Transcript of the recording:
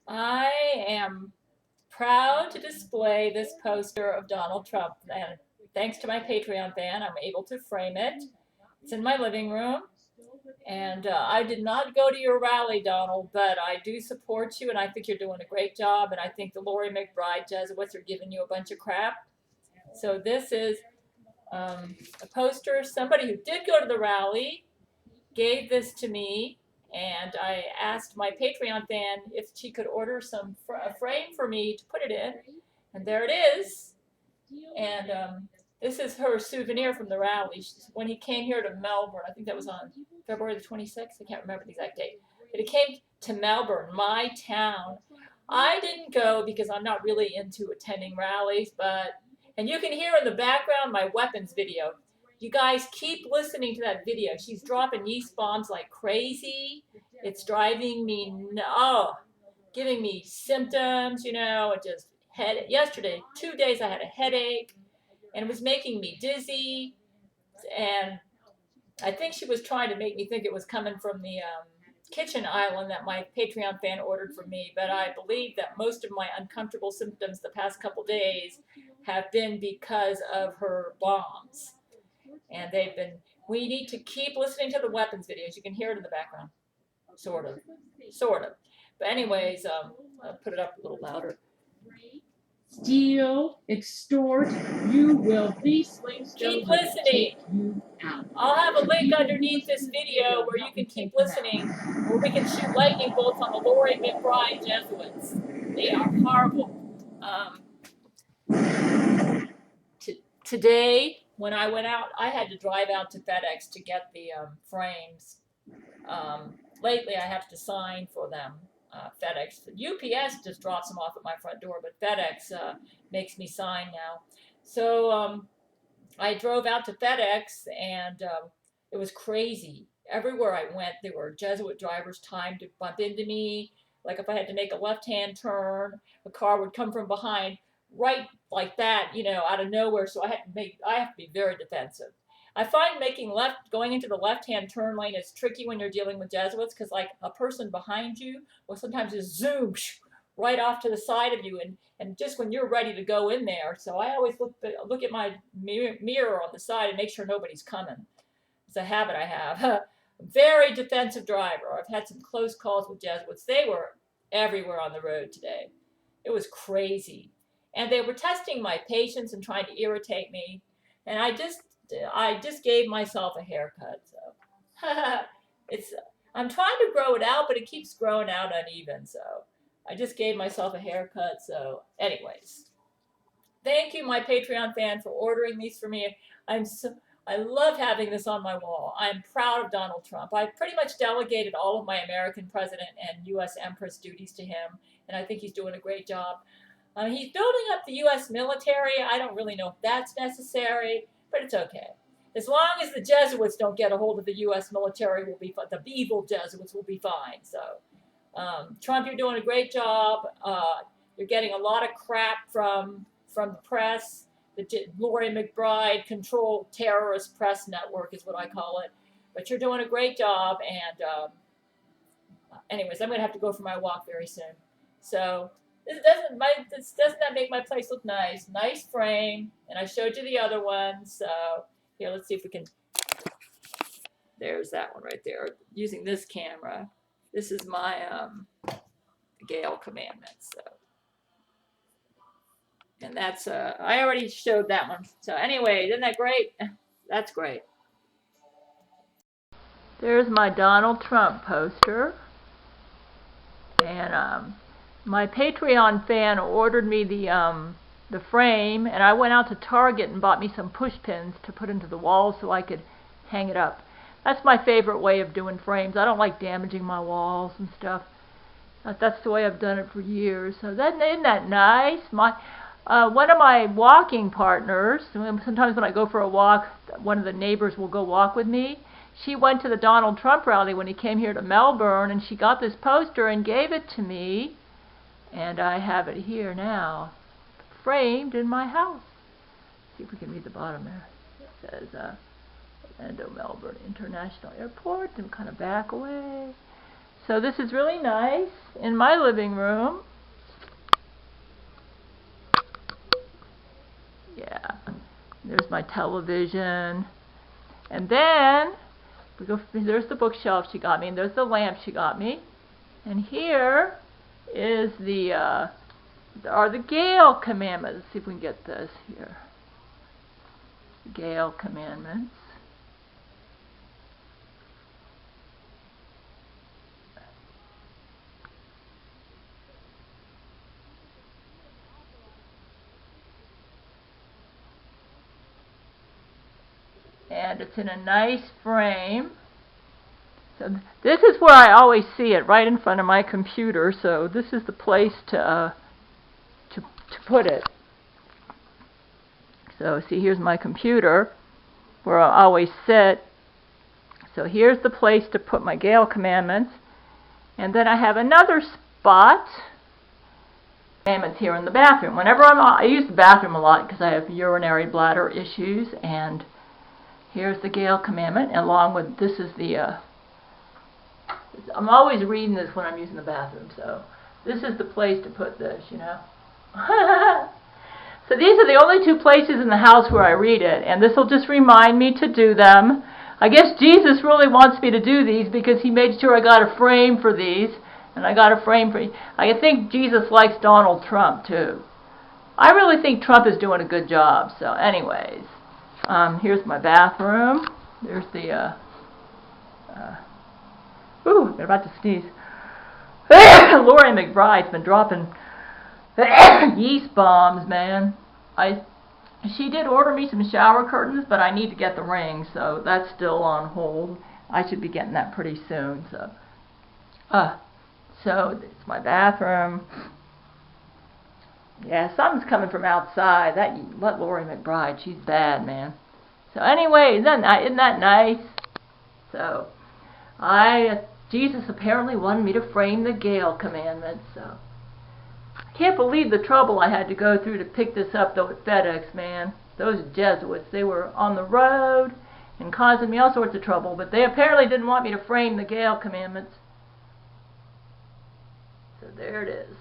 I am proud to display this poster of Donald Trump, and thanks to my Patreon fan, I'm able to frame it. It's in my living room, and I did not go to your rally, Donald, but I do support you, and I think you're doing a great job, and I think the Lori McBride Jesuits are giving you a bunch of crap. So this is a poster. Somebody who did go to the rally gave this to me, and I asked my Patreon fan if she could order a frame for me to put it in, and there it is. And this is her souvenir from the rally. When he came here to Melbourne, I think that was on February the 26th. I can't remember the exact date, but he came to Melbourne, my town. I didn't go because I'm not really into attending rallies, and you can hear in the background my weapons video. You guys keep listening to that video. She's dropping yeast bombs like crazy. It's driving me, giving me symptoms, it just yesterday, 2 days I had a headache, and it was making me dizzy, and I think she was trying to make me think it was coming from the kitchen island that my Patreon fan ordered for me, but I believe that most of my uncomfortable symptoms the past couple days have been because of her bombs. And we need to keep listening to the weapons videos. You can hear it in the background. Sort of. Sort of. But anyways, I'll put it up a little louder. Steal, extort, you will, these slings keep listening. I'll have a link underneath this video where you can keep listening, where we can shoot lightning bolts on the Lori McBride Jesuits. They are horrible. Today, when I went out, I had to drive out to FedEx to get the frames. Lately, I have to sign for them. FedEx. UPS just drops them off at my front door, but FedEx makes me sign now. So I drove out to FedEx, and it was crazy. Everywhere I went, there were Jesuit drivers timed to bump into me. Like if I had to make a left-hand turn, a car would come from behind, right like that, out of nowhere. So I have to be very defensive. I find going into the left-hand turn lane is tricky when you're dealing with Jesuits, because like a person behind you will sometimes just zoom right off to the side of you, and just when you're ready to go in there. So I always look at my mirror on the side and make sure nobody's coming. It's a habit I have. Very defensive driver. I've had some close calls with Jesuits. They were everywhere on the road today. It was crazy. And they were testing my patience and trying to irritate me. And I just gave myself a haircut. So I'm trying to grow it out, but it keeps growing out uneven. So I just gave myself a haircut. So anyways, thank you, my Patreon fan, for ordering these for me. I love having this on my wall. I'm proud of Donald Trump. I pretty much delegated all of my American president and U.S. Empress duties to him, and I think he's doing a great job. He's building up the U.S. military. I don't really know if that's necessary, but it's okay. As long as the Jesuits don't get a hold of the U.S. military, we'll be fine. The evil Jesuits will be fine. So, Trump, you're doing a great job. You're getting a lot of crap from the press. The Lori McBride controlled terrorist press network is what I call it. But you're doing a great job. And anyways, I'm going to have to go for my walk very soon. So doesn't that make my place look nice? Nice frame. And I showed you the other one. So here, let's see if we can. There's that one right there. Using this camera. This is my Gail commandments. So. And that's, I already showed that one. So anyway, isn't that great? That's great. There's my Donald Trump poster. And my Patreon fan ordered me the frame, and I went out to Target and bought me some push pins to put into the wall so I could hang it up. That's my favorite way of doing frames. I don't like damaging my walls and stuff. That's the way I've done it for years. So isn't that nice? One of my walking partners, sometimes when I go for a walk, one of the neighbors will go walk with me. She went to the Donald Trump rally when he came here to Melbourne, and she got this poster and gave it to me. And I have it here now, framed in my house. See if we can read the bottom there. It says Orlando Melbourne International Airport, and kind of back away. So this is really nice in my living room. Yeah, there's my television. And then we go. There's the bookshelf she got me, and there's the lamp she got me. And here is are the Gail commandments. Let's see if we can get this here. Gail commandments. And it's in a nice frame. So this is where I always see it, right in front of my computer. So this is the place to put it. So see, here's my computer where I always sit. So here's the place to put my Gail commandments. And then I have another spot, commandments here in the bathroom. Whenever I use the bathroom a lot because I have urinary bladder issues. And here's the Gail commandment, along with, this is the, I'm always reading this when I'm using the bathroom, so this is the place to put this, you know. So these are the only two places in the house where I read it, and this will just remind me to do them. I guess Jesus really wants me to do these because he made sure I got a frame for these, and I got a frame for, I think Jesus likes Donald Trump too. I really think Trump is doing a good job, so anyways. Here's my bathroom. There's the, ooh, I'm about to sneeze. Lori McBride's been dropping yeast bombs, man. She did order me some shower curtains, but I need to get the ring, so that's still on hold. I should be getting that pretty soon, so. So it's my bathroom. Yeah, something's coming from outside. Let Lori McBride. She's bad, man. So anyway, isn't that nice? So, Jesus apparently wanted me to frame the Gail commandments. So, I can't believe the trouble I had to go through to pick this up though at FedEx, man. Those Jesuits, they were on the road and causing me all sorts of trouble, but they apparently didn't want me to frame the Gail commandments. So there it is.